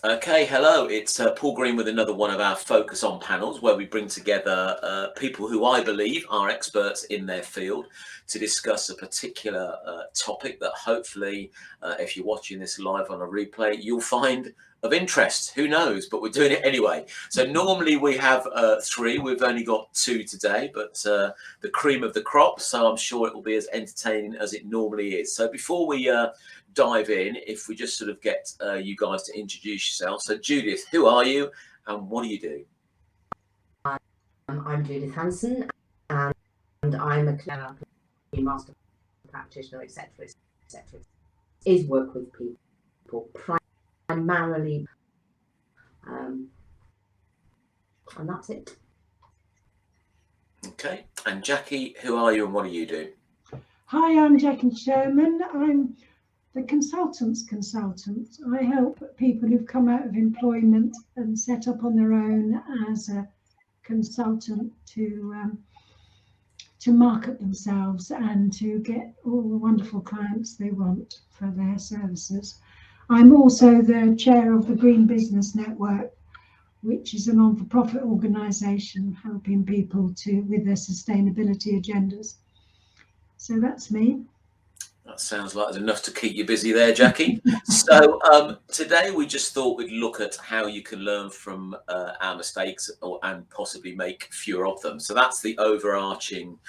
Okay, hello. It's Paul Green with another one of our Focus On panels where we bring together people who I believe are experts in their field to discuss a particular topic that hopefully, if you're watching this live on a replay, you'll find of interest. Who knows? But we're doing it anyway. So normally we have three. We've only got two today, but the cream of the crop. So I'm sure it will be as entertaining as it normally is. So before we dive in, if we just sort of get you guys to introduce yourself. So Judith, who are you and what do you do? I'm Judith Hanson, and I'm a master practitioner, etc., etc. Is work with people primarily, and that's it. Okay, and Jackie, who are you and what do you do? Hi, I'm Jackie Sherman. I'm the consultant's consultant. I help people who've come out of employment and set up on their own as a consultant to market themselves and to get all the wonderful clients they want for their services. I'm also the chair of the Green Business Network, which is a non-for-profit organisation helping people with their sustainability agendas. So that's me. That sounds like there's enough to keep you busy there, Jackie. So today we just thought we'd look at how you can learn from our mistakes and possibly make fewer of them. So that's the overarching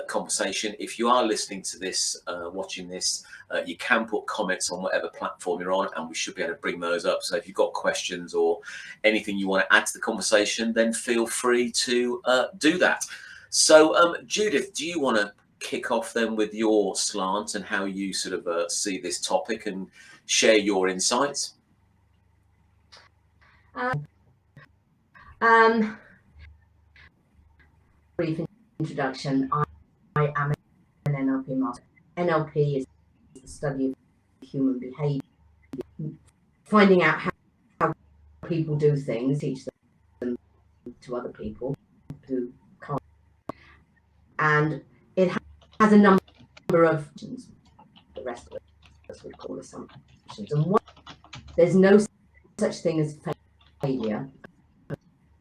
conversation. If you are listening to this, watching this, you can put comments on whatever platform you're on and we should be able to bring those up. So if you've got questions or anything you want to add to the conversation, then feel free to do that. So Judith, do you want to kick off then with your slant and how you sort of see this topic and share your insights? Brief introduction. I am an NLP master. NLP is the study of human behaviour, finding out how people do things, teach them to other people who can't, and it has a number of functions. The rest of us would call assumptions, and there's no such thing as failure.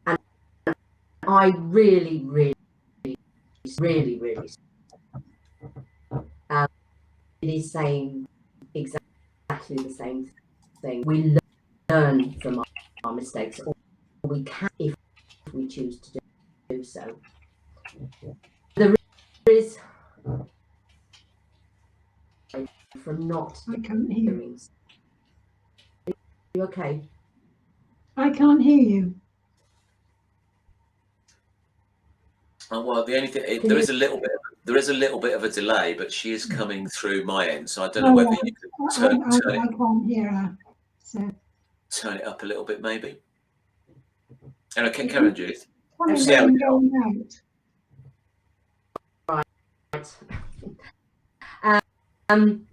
And I really it is saying exactly the same thing. We learn from our mistakes, or we can if we choose to do so. There is from not I can't hear doing. Are you okay? I can't hear you. Oh, well, the only thing there is a little bit of a delay, but she is coming through my end, so I don't know whether you could I can't hear her. So turn it up a little bit, maybe. And okay, carry on, Judith. Right.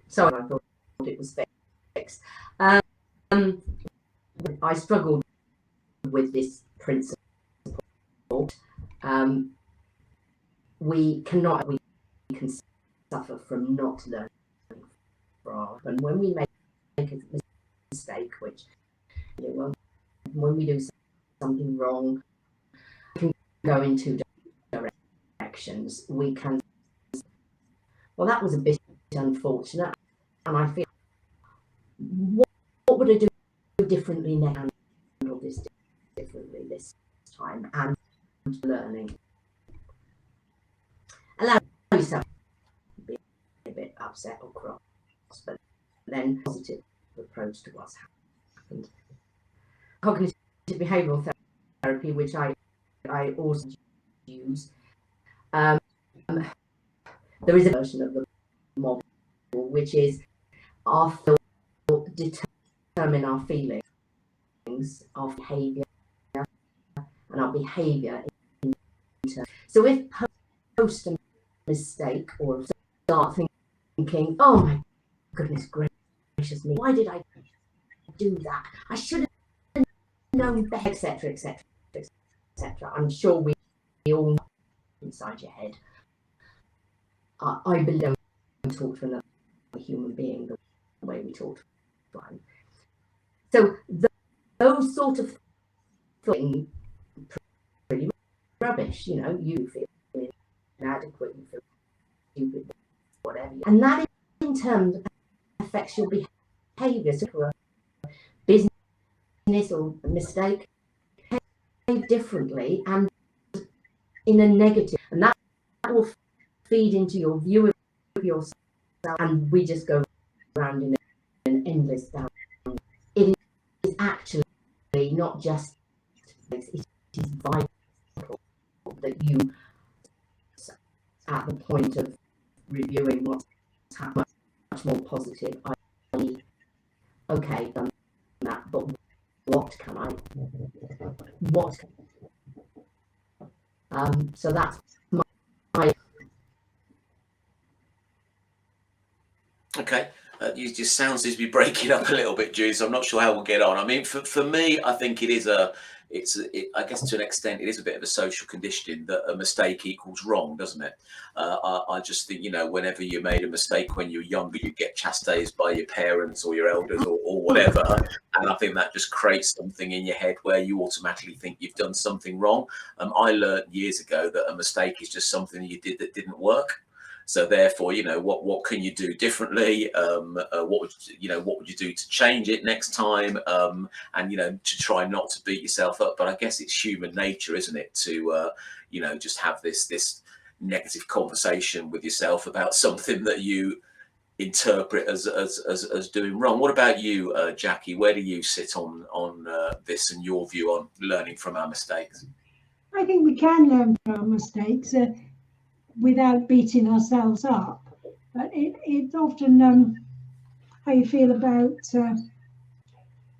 Sorry, I thought it was fixed. I struggled with this principle. We can suffer from not learning from, and when we make a mistake, which when we do something wrong, we can go in two directions. We can, well, that was a bit unfortunate, and I feel, what would I do differently now? Handle this differently this time, and learning. Allow yourself to be a bit upset or cross, but then positive approach to what's happened. Cognitive behavioural therapy, which I also use. There is a version of the model which is our determine our feelings, our behaviour, and our behaviour. So if post a mistake or start thinking, oh my goodness gracious me, why did I do that? I should have known better, etc., etc., etc. I'm sure we all know inside your head. I believe don't talk to another human being the way we talk to one. So those sort of things pretty rubbish. You know, you feel inadequate, you feel stupid, whatever, and that in turn affects your behaviour. So for a business or a mistake, behave differently and in a negative, and that will feed into your view of yourself, and we just go around in an endless down. It is actually not just, it is vital that you, at the point of reviewing what's happened, much more positive, i.e., okay, done that, but what can I, so that's my Okay. You just sounds to be breaking up a little bit, Jude, so I'm not sure how we'll get on. I mean, for me, I think I guess to an extent, it is a bit of a social conditioning that a mistake equals wrong, doesn't it? I just think, whenever you made a mistake when you were younger, you get chastised by your parents or your elders or whatever. And I think that just creates something in your head where you automatically think you've done something wrong. I learned years ago that a mistake is just something you did that didn't work. So therefore, what can you do differently? What would you do to change it next time? And to try not to beat yourself up. But I guess it's human nature, isn't it, to just have this negative conversation with yourself about something that you interpret as doing wrong. What about you, Jackie? Where do you sit on this and your view on learning from our mistakes? I think we can learn from our mistakes without beating ourselves up, but it's often how you feel about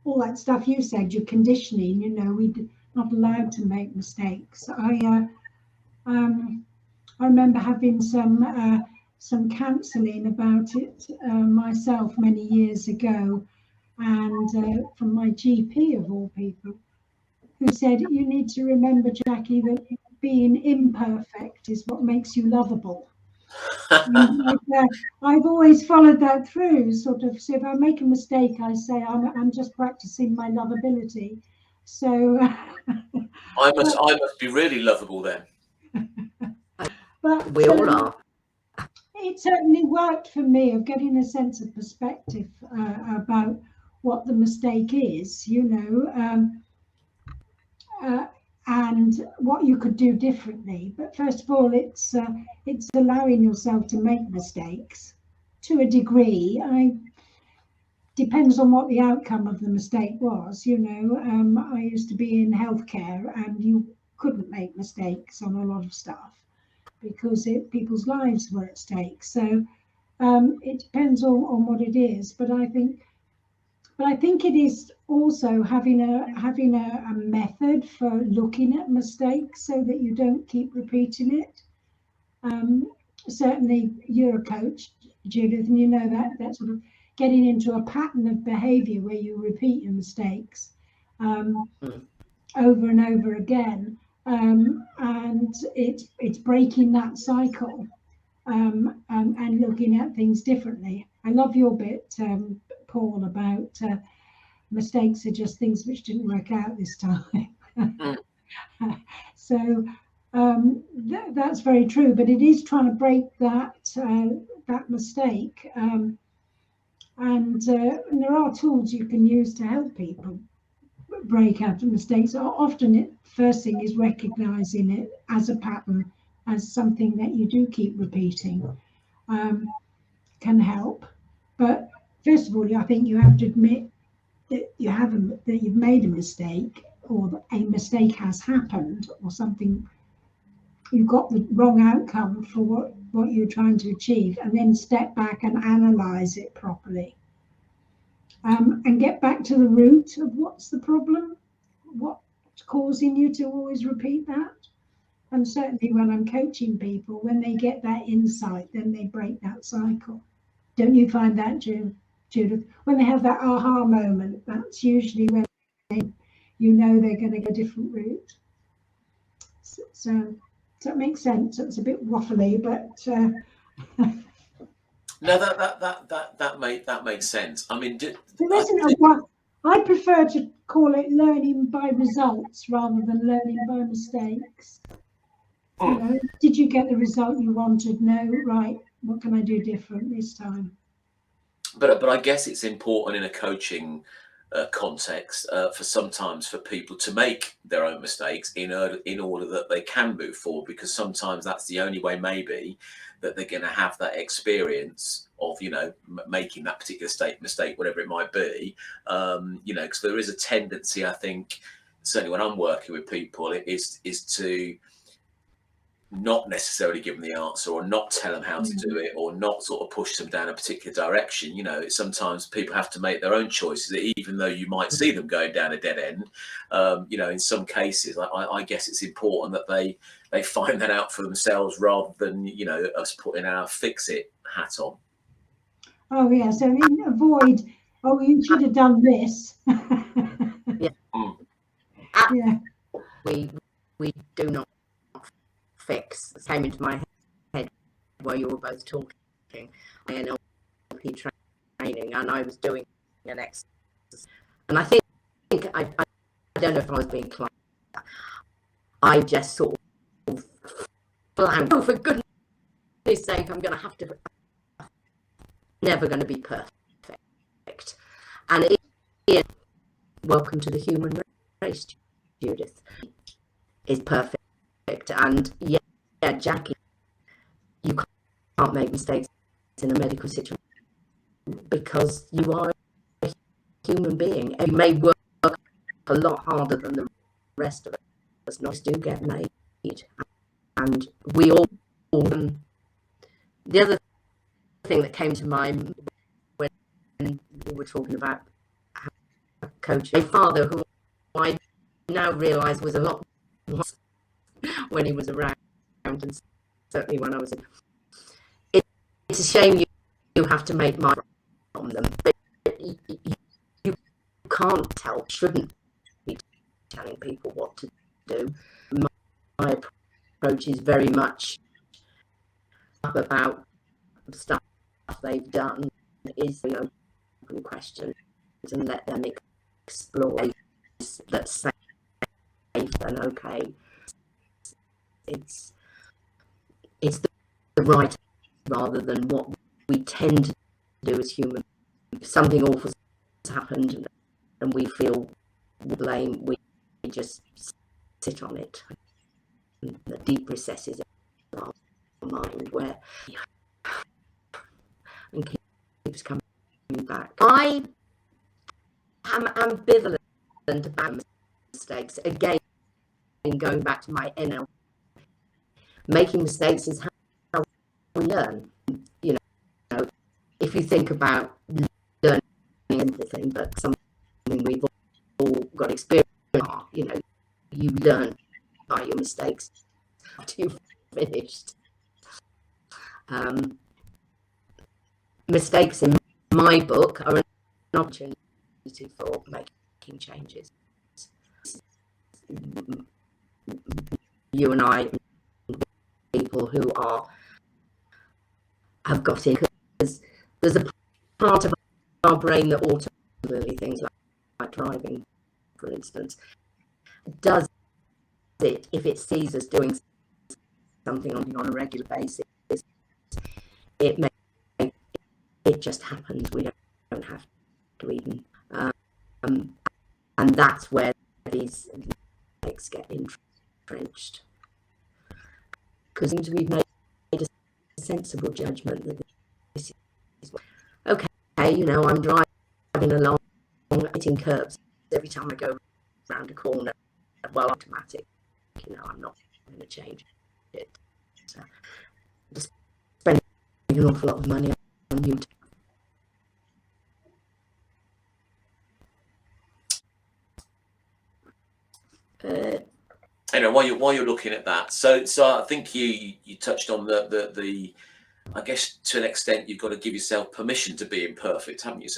all that stuff you said, your conditioning. We're not allowed to make mistakes. I remember having some counselling about it myself many years ago, and from my GP of all people, who said, you need to remember, Jackie, that being imperfect is what makes you lovable. I've always followed that through, sort of. So if I make a mistake, I say I'm just practicing my lovability. So I must be really lovable then. But we all are. It certainly worked for me, of getting a sense of perspective about what the mistake is, and what you could do differently. But first of all, it's allowing yourself to make mistakes to a degree. Depends on what the outcome of the mistake was. I used to be in healthcare, and you couldn't make mistakes on a lot of stuff because people's lives were at stake. So it depends on what it is. But I think it is also having a method for looking at mistakes so that you don't keep repeating it. Certainly, you're a coach, Judith, and you know that sort of getting into a pattern of behaviour where you repeat your mistakes over and over again, and it's breaking that cycle and looking at things differently. I love your bit, Paul, about mistakes are just things which didn't work out this time. So that's very true, but it is trying to break that mistake, and there are tools you can use to help people break out of mistakes. Often first thing is recognizing it as a pattern, as something that you do keep repeating, can help. But first of all, I think you have to admit that you've made a mistake, or that a mistake has happened, or something, you've got the wrong outcome for what you're trying to achieve, and then step back and analyze it properly, and get back to the root of what's the problem, what's causing you to always repeat that. And certainly when I'm coaching people, when they get that insight, then they break that cycle. Don't you find that, Judith? When they have that aha moment, that's usually when they're going to go a different route. So that makes sense. It's a bit waffly, but no, that makes sense. I mean, there isn't a one. I prefer to call it learning by results rather than learning by mistakes. You know, did you get the result you wanted? No, right. What can I do different this time? But I guess it's important in a coaching context for sometimes for people to make their own mistakes in order that they can move forward, because sometimes that's the only way maybe that they're going to have that experience of, you know, making that particular mistake, whatever it might be. You know, because there is a tendency, I think, certainly when I'm working with people, is to not necessarily give them the answer, or not tell them how to do it, or not sort of push them down a particular direction. You know, sometimes people have to make their own choices, even though you might see them going down a dead end. You know, in some cases, I guess it's important that they find that out for themselves, rather than, you know, us putting our fix it hat on. Oh yeah, so avoid, oh, you should have done this. Yeah. Yeah. We do not fix. It came into my head while you were both talking. I NLP training, and I was doing an exercise, and I think I don't know if I was being clear. I just sort of flagged, oh, for goodness sake, I'm going to have to, never going to be perfect. And Ian, welcome to the human race, Judith, is perfect. And yeah, Jackie, you can't make mistakes in a medical situation because you are a human being, and you may work a lot harder than the rest of us. Not do get made, and we all. The other thing that came to mind when we were talking about coaching, a father who I now realise was a lot worse when he was around, and certainly when I was in. It's a shame you have to make money from them, but you can't tell, shouldn't be telling people what to do. My approach is very much about stuff they've done, is, you know, open questions and let them explore that's safe and okay. It's the right rather than what we tend to do as humans. If something awful has happened and we feel blame, we just sit on it. And the deep recesses of our mind where and keeps coming back. I am ambivalent about mistakes. Again, going back to my NL, making mistakes is how we learn. You know, if you think about learning anything, but something we've all got experience, you know, you learn by your mistakes after you've finished. Mistakes in my book are an opportunity for making changes. You and I, people who have got in, because there's a part of our brain that automatically, things like driving, for instance, does it if it sees us doing something on a regular basis. It just happens. We don't have to even, and that's where these mistakes get entrenched, because we've made a sensible judgment that this is okay. You know, I'm driving along, hitting curbs every time I go around a corner. Well, automatic. You know, I'm not going to change it. So, just spending an awful lot of money on you. You know, while you're looking at that, so I think you touched on the I guess to an extent you've got to give yourself permission to be imperfect, haven't you,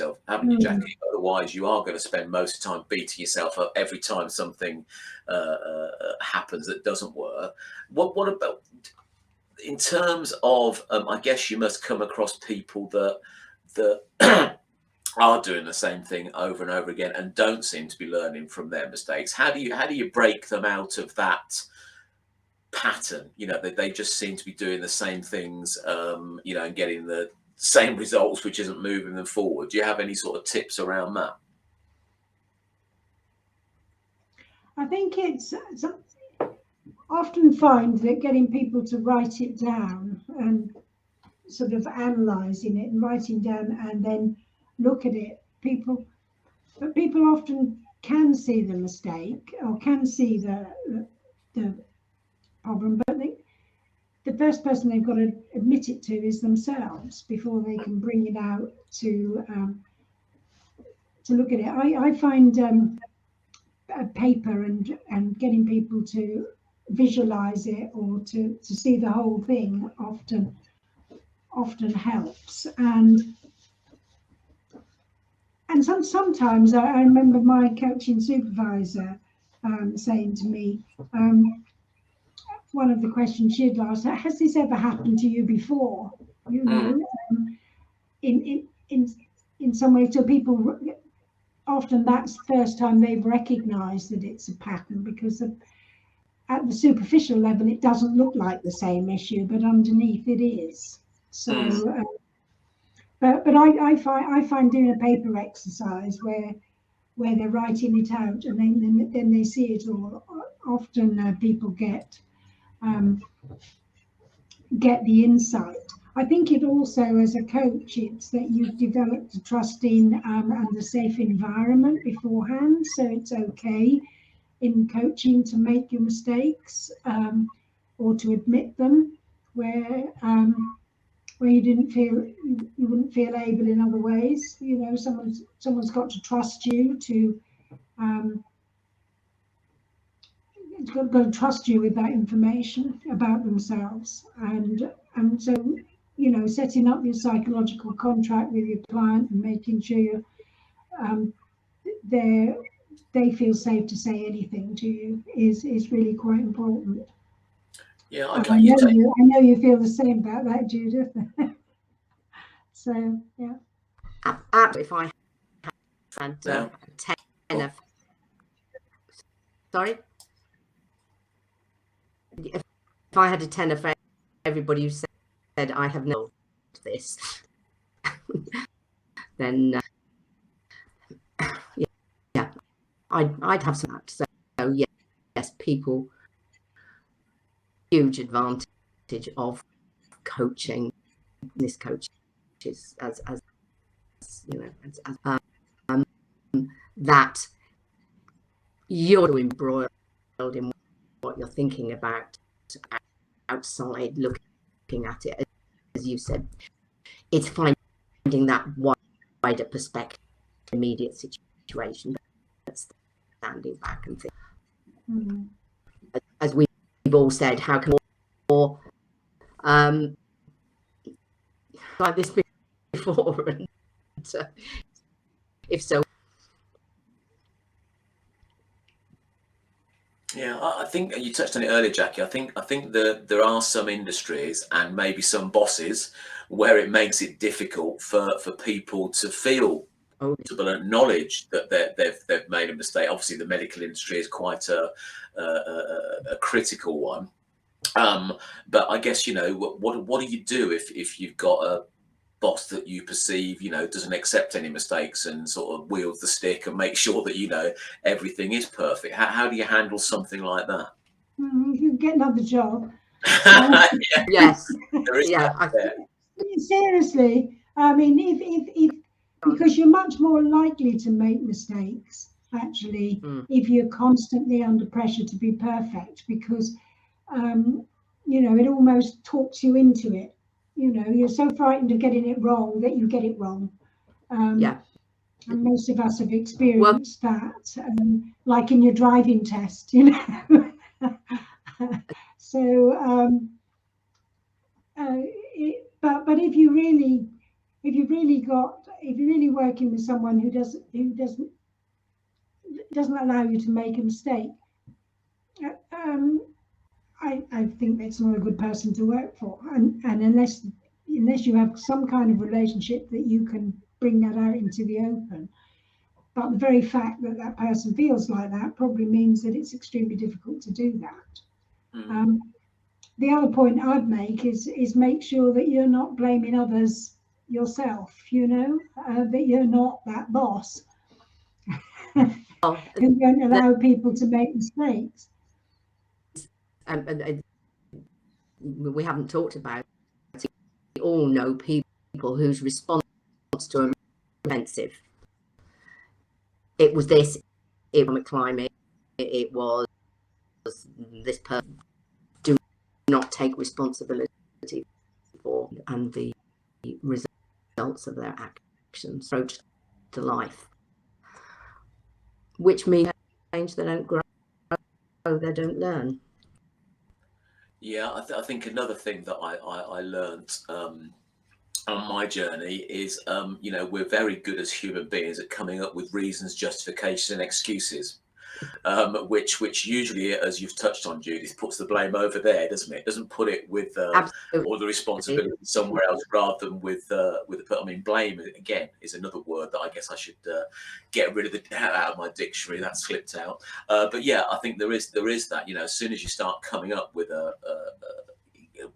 Jackie? Otherwise, you are going to spend most of the time beating yourself up every time something happens that doesn't work. What about in terms of? I guess you must come across people that are doing the same thing over and over again and don't seem to be learning from their mistakes. How do you break them out of that pattern? You know, they just seem to be doing the same things, you know, and getting the same results, which isn't moving them forward. Do you have any sort of tips around that? I think it's often find that getting people to write it down and sort of analysing it and writing down and then look at it, people often can see the mistake or can see the problem, but the first person they've got to admit it to is themselves before they can bring it out to look at it. I find a paper and getting people to visualize it or to see the whole thing often helps. And sometimes I remember my coaching supervisor saying to me, one of the questions she'd asked, has this ever happened to you before? You know, in some ways, so people often that's the first time they've recognized that it's a pattern, because at the superficial level it doesn't look like the same issue, but underneath it is. So but I find doing a paper exercise where they're writing it out and then they see it all, often people get the insight. I think it also, as a coach, it's that you've developed a trusting and a safe environment beforehand. So it's okay in coaching to make your mistakes or to admit them, where you didn't feel you wouldn't feel able in other ways. You know, someone's got to trust you to. Got to trust you with that information about themselves, and so, you know, setting up your psychological contract with your client and making sure they feel safe to say anything to you is really quite important. Yeah, I know you feel the same about that, Judith. So yeah. If I had 10 of, sorry, if I had a 10 of everybody who said I have no this, then yeah, I'd have some. So yes, people, huge advantage of coaching. This coach is as you know, that you're embroiled in what you're thinking about outside looking at it. As you said, it's finding that wider perspective, immediate situation, but standing back and thinking, as we've all said, how can more like this before? And if so, yeah, I think you touched on it earlier, Jackie. I think there are some industries and maybe some bosses where it makes it difficult for people to feel comfortable and acknowledge that they've made a mistake. Obviously, the medical industry is quite a critical one. But I guess, you know, what do you do if you've got a boss that you perceive, you know, doesn't accept any mistakes and sort of wields the stick and make sure that, you know, everything is perfect? How do you handle something like that? You get another job. Yes, Seriously, I mean, if because you're much more likely to make mistakes, actually, if you're constantly under pressure to be perfect, because you know, it almost talks you into it. You know, you're so frightened of getting it wrong that you get it wrong. And most of us have experienced that, like in your driving test, you know. So, but if you're really working with someone who doesn't allow you to make a mistake, I think it's not a good person to work for. And unless you have some kind of relationship that you can bring that out into the open. But the very fact that that person feels like that probably means that it's extremely difficult to do that. The other point I'd make is make sure that you're not blaming others yourself, that you're not that boss who won't allow people to make mistakes. We haven't talked about it. We all know people whose response to a offensive. It was this economic climate. It was this person do not take responsibility for and the results of their actions approach to life, which means change. They don't grow, they don't learn. Yeah, I think another thing that I learned on my journey is, we're very good as human beings at coming up with reasons, justifications, and excuses, which usually, as you've touched on, Judith, puts the blame over there, doesn't it? It doesn't put it with all the responsibility somewhere else, rather than with I mean, blame again is another word that I guess I should get rid of out of my dictionary. That slipped out. But yeah, I think there is that. As soon as you start coming up with a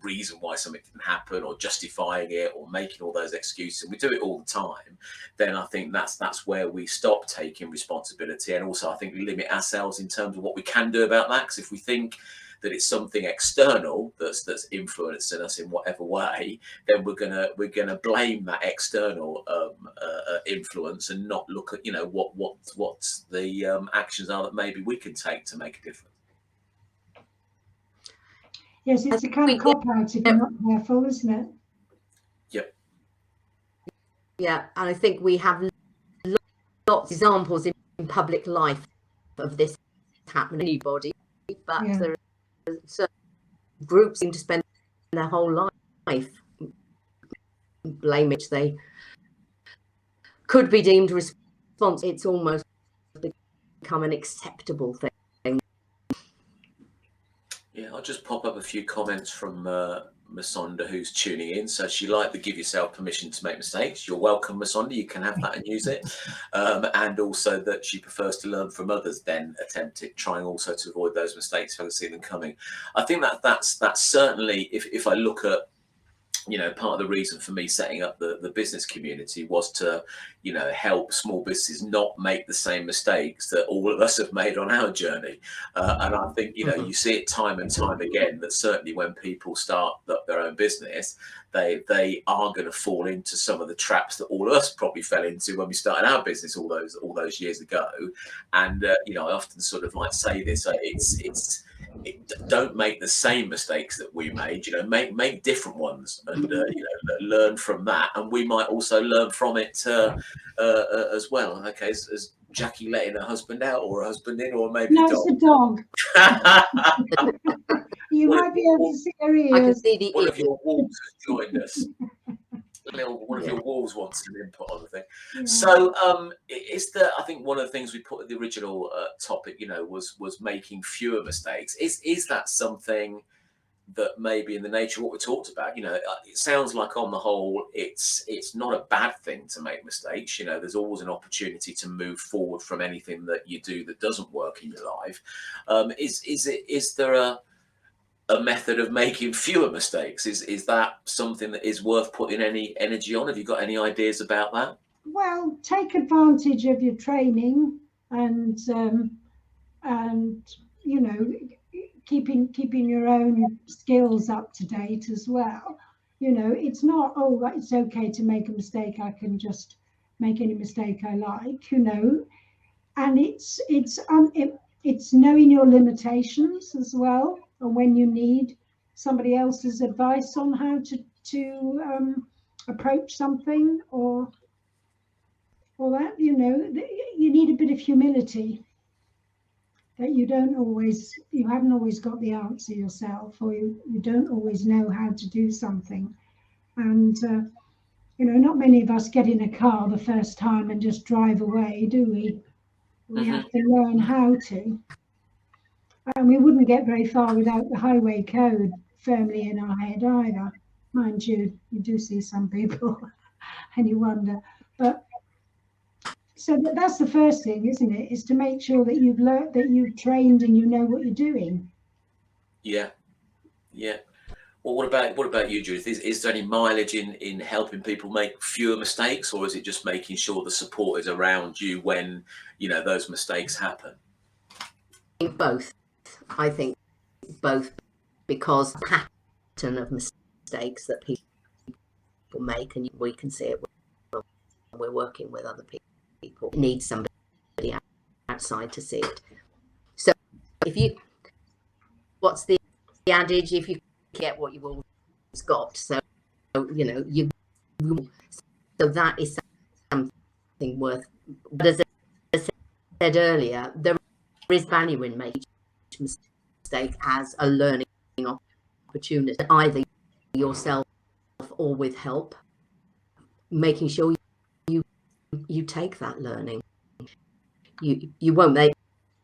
reason why something didn't happen, or justifying it, or making all those excuses, and we do it all the time, then I think that's where we stop taking responsibility, and also I think limit ourselves in terms of what we can do about that. Because if we think that it's something external that's influencing us in whatever way, then we're gonna blame that external influence and not look at what the actions are that maybe we can take to make a difference. Yes, it's a kind of cop-out if you're not careful, isn't it? Yep. Yeah, and I think we have lots of examples in public life of this happening to anybody, but there are certain groups seem to spend their whole life blame which they could be deemed responsible. It's almost become an acceptable thing. Yeah, I'll just pop up a few comments from Masonda, who's tuning in. So she liked the give yourself permission to make mistakes. You're welcome, Masonda. You can have that and use it. And also that she prefers to learn from others, then attempt it, trying also to avoid those mistakes if I can see them coming. I think that's certainly, if I look at, part of the reason for me setting up the business community was to, help small businesses not make the same mistakes that all of us have made on our journey. And I think, you see it time and time again, that certainly when people start up their own business, they are going to fall into some of the traps that all of us probably fell into when we started our business all those years ago. And, I often sort of like say this, don't make the same mistakes that we made, make different ones, and learn from that, and we might also learn from it as well. Okay, is Jackie letting her husband out, or a husband in, or maybe no, it's a dog. You might be able to see her ears. I can see one of your wolves has joined us. One of your wolves wants some input on the thing. Yeah. So I think one of the things we put at the original topic, was making fewer mistakes. Is that something that maybe in the nature of what we talked about, it sounds like on the whole, it's not a bad thing to make mistakes. There's always an opportunity to move forward from anything that you do that doesn't work in your life. Is there a method of making fewer mistakes? Is that something that is worth putting any energy on? Have you got any ideas about that? Well, take advantage of your training and keeping your own skills up to date as well. It's not, it's okay to make a mistake, I can just make any mistake I like, and it's knowing your limitations as well, and when you need somebody else's advice on how to approach something or that, you need a bit of humility, that you haven't always got the answer yourself, or you don't always know how to do something. And not many of us get in a car the first time and just drive away, do we? We have to learn how to. And we wouldn't get very far without the highway code firmly in our head either. Mind you, you do see some people and you wonder But so that's the first thing, isn't it? Is to make sure that you've learned, that you've trained, and you know what you're doing. Yeah, yeah. Well, what about you, Judith? Is there any mileage in helping people make fewer mistakes, or is it just making sure the support is around you when those mistakes happen? Both. I think both, because the pattern of mistakes that people make, and we can see it when we're working with other people, it needs somebody outside to see it. So what's the adage? If you get what you've always got, so so that is something worth. But as I said earlier, there is value in making each mistake as a learning opportunity, either yourself or with help, making sure you take that learning. You won't make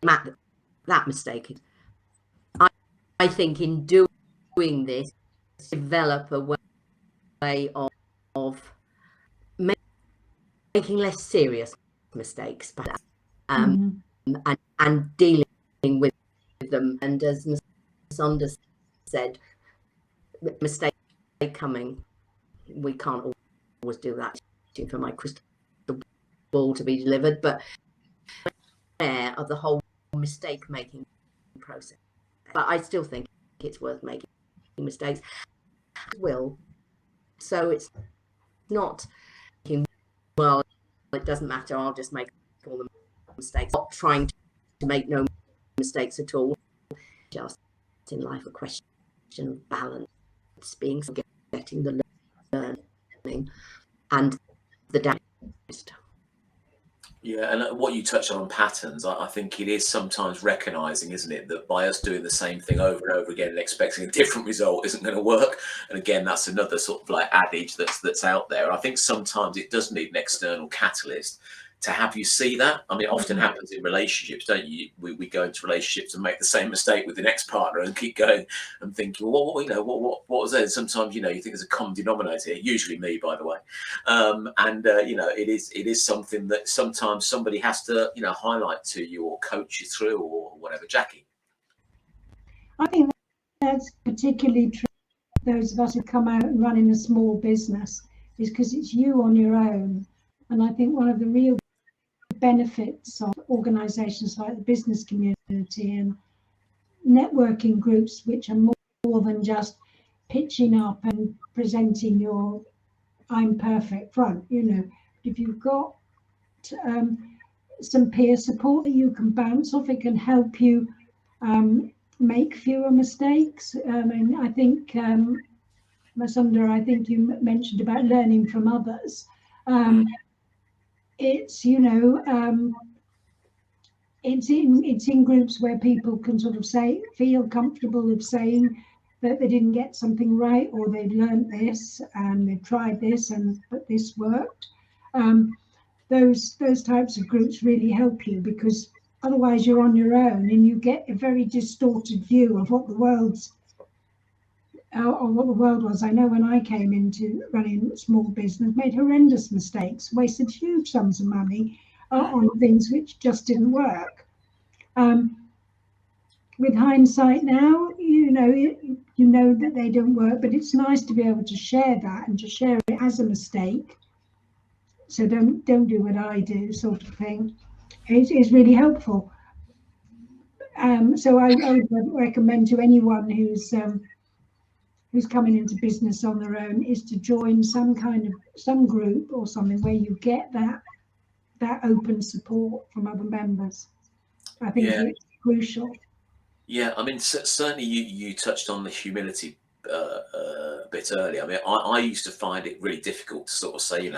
that mistake. I think in doing this, develop a way of making less serious mistakes, but and dealing with them. And as Ms. Saunders said, mistake coming, we can't always do that. For my crystal ball to be delivered, but aware of the whole mistake making process. But I still think it's worth making mistakes. So it's not, well, it doesn't matter, I'll just make all the mistakes. Not trying to make no mistakes at all. Just in life a question of balance, being getting the learning and the damage. Yeah, and what you touched on patterns, I think it is sometimes recognizing, isn't it, that by us doing the same thing over and over again and expecting a different result isn't going to work. And again, that's another sort of like adage that's out there. I think sometimes it does need an external catalyst to have you see that. I mean, it often happens in relationships, don't you? We go into relationships and make the same mistake with the next partner and keep going and thinking, well, what was that? Sometimes, you think there's a common denominator here, usually me, by the way. It is something that sometimes somebody has to, highlight to you or coach you through or whatever. Jackie? I think that's particularly true for those of us who come out and run in a small business, is because it's you on your own. And I think one of the real benefits of organisations like the business community and networking groups, which are more than just pitching up and presenting your I'm perfect front, if you've got some peer support that you can bounce off, it can help you make fewer mistakes. And I think, Masunda, I think you mentioned about learning from others. It's it's in groups where people can sort of feel comfortable of saying that they didn't get something right, or they've learned this and they've tried this but this worked. Those types of groups really help you, because otherwise you're on your own and you get a very distorted view of what the world was. I know when I came into running a small business, made horrendous mistakes, wasted huge sums of money on things which just didn't work. With hindsight now, you know that they don't work, but it's nice to be able to share that and to share it as a mistake. So don't do what I do, sort of thing. It's really helpful. So I would recommend to anyone who's coming into business on their own is to join some group or something where you get that open support from other members. I think it's crucial. Yeah, I mean, certainly you touched on the humility bit earlier. I mean, I used to find it really difficult to sort of say,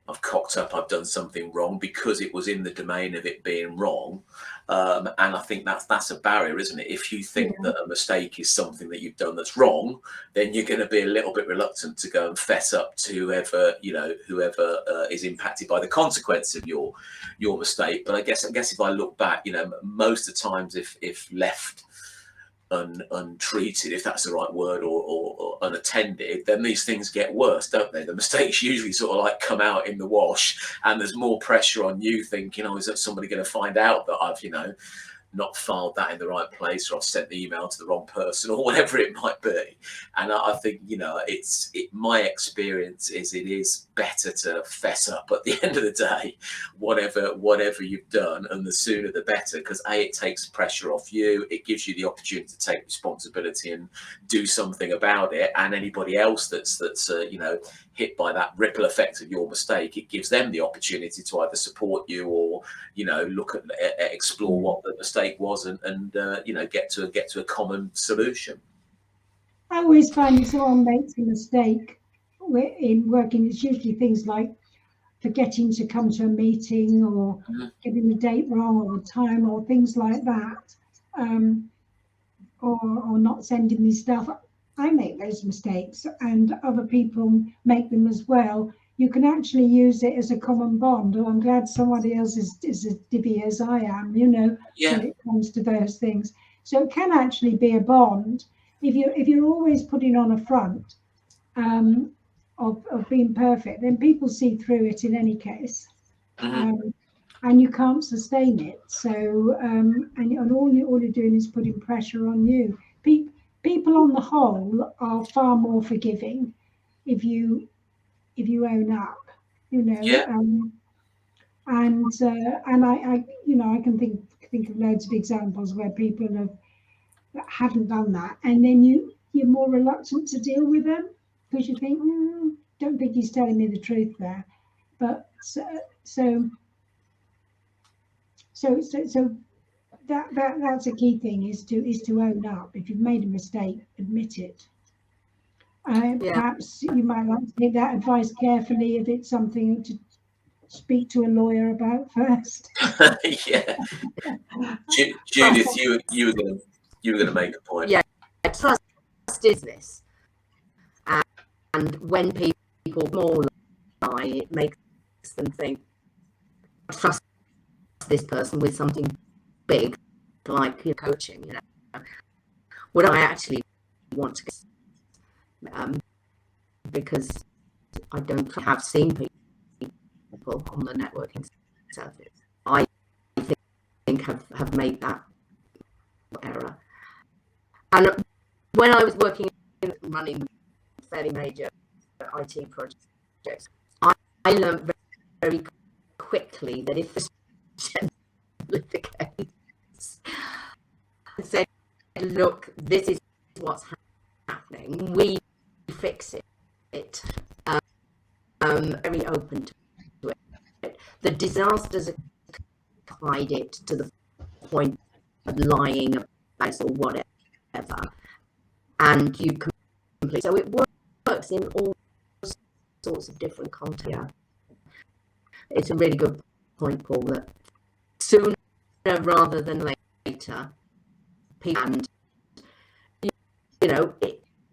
I've cocked up, I've done something wrong, because it was in the domain of it being wrong. And I think that's a barrier, isn't it? If you think that a mistake is something that you've done that's wrong, then you're going to be a little bit reluctant to go and fess up to whoever is impacted by the consequence of your mistake. But I guess if I look back, most of the times, if left untreated, if that's the right word, or unattended, then these things get worse, don't they? The mistakes usually sort of like come out in the wash, and there's more pressure on you thinking, oh, is that somebody going to find out that I've, not filed that in the right place, or I've sent the email to the wrong person, or whatever it might be. And I think, my experience is it is better to fess up at the end of the day, whatever you've done, and the sooner the better, because it takes pressure off you. It gives you the opportunity to take responsibility and do something about it. And anybody else that's hit by that ripple effect of your mistake, it gives them the opportunity to either support you or look at explore what the mistake was, and get to a common solution. I always find if someone makes a mistake in working, it's usually things like forgetting to come to a meeting, or getting the date wrong, or the time, or things like that, or not sending me stuff. I make those mistakes, and other people make them as well. You can actually use it as a common bond. Oh, I'm glad somebody else is as divvy as I am, when it comes to those things. So it can actually be a bond if you're always putting on a front of being perfect. Then people see through it in any case, and you can't sustain it. So and all you're doing is putting pressure on you. People on the whole are far more forgiving if you own up, and I can think of loads of examples where people haven't done that, and then you're more reluctant to deal with them because you think, don't think he's telling me the truth there. But so that's a key thing, is to own up. If you've made a mistake, admit it. Perhaps you might like to take that advice carefully if it's something to speak to a lawyer about first. Yeah. Judith, you were going to make a point. Yeah, trust is this, and when people more lie, it makes them think, trust this person with something big, like coaching. Would I actually want to get, because I don't have seen people on the networking service, I think have made that error. And when I was running fairly major IT projects, I learned very quickly that if this was the case, I said, look, this is what's happening, we fix it. Very open to it. The disasters applied it to the point of lying about or whatever, and you complete. So it works in all sorts of different contexts. Yeah. It's a really good point, Paul, that sooner rather than later, and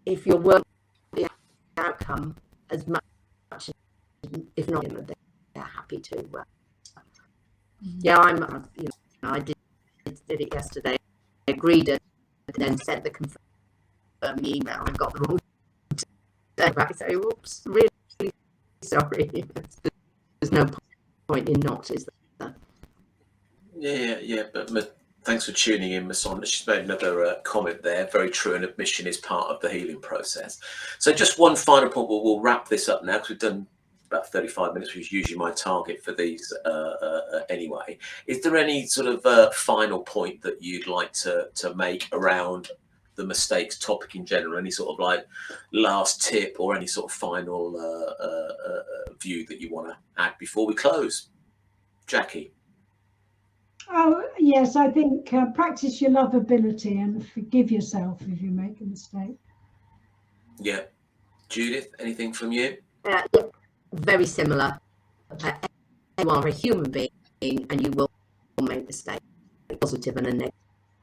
if you're working the outcome as much, if not, they're happy to. Yeah, I did it yesterday. I agreed it, and then sent the confirming email and got the wrong day back. So, oops, really sorry. There's no point in not, is there? Yeah. But thanks for tuning in, Masonda. She's made another comment there. Very true, and admission is part of the healing process. So just one final point. We'll wrap this up now, because we've done about 35 minutes, which is usually my target for these anyway. Is there any sort of final point that you'd like to make around the mistakes topic in general? Any sort of like last tip, or any sort of final view that you want to add before we close? Jackie? Oh, yes, I think practice your lovability and forgive yourself if you make a mistake. Yeah. Judith, anything from you? Very similar. You are a human being, and you will make mistakes, a positive and a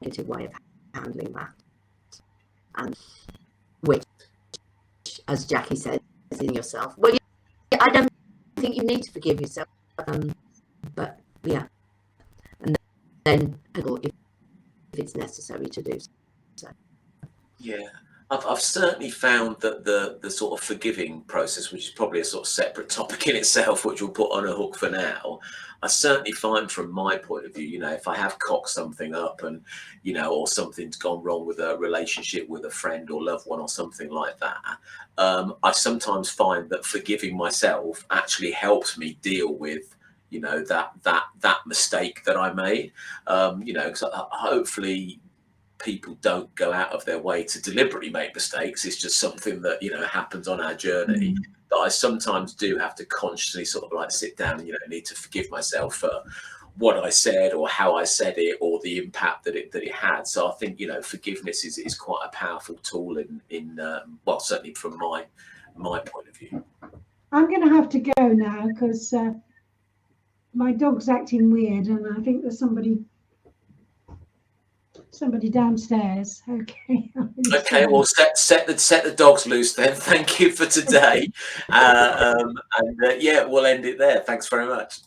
negative way of handling that. And which, as Jackie said, is in yourself. Well, I don't think you need to forgive yourself, but yeah. And then if it's necessary to do so. Yeah, I've certainly found that the sort of forgiving process, which is probably a sort of separate topic in itself, which we'll put on a hook for now, I certainly find from my point of view, you know, if I have cocked something up and, you know, or something's gone wrong with a relationship with a friend or loved one or something like that, I sometimes find that forgiving myself actually helps me deal with, you know, that mistake that I made. You know, because hopefully people don't go out of their way to deliberately make mistakes. It's just something that, you know, happens on our journey. But I sometimes do have to consciously sort of like sit down and, you know, need to forgive myself for what I said or how I said it or the impact that it had. So I think, you know, forgiveness is quite a powerful tool in well, certainly from my point of view. I'm going to have to go now because my dog's acting weird, and I think there's somebody downstairs. Okay. Okay, well, set the dogs loose then. Thank you for today, and yeah, we'll end it there. Thanks very much.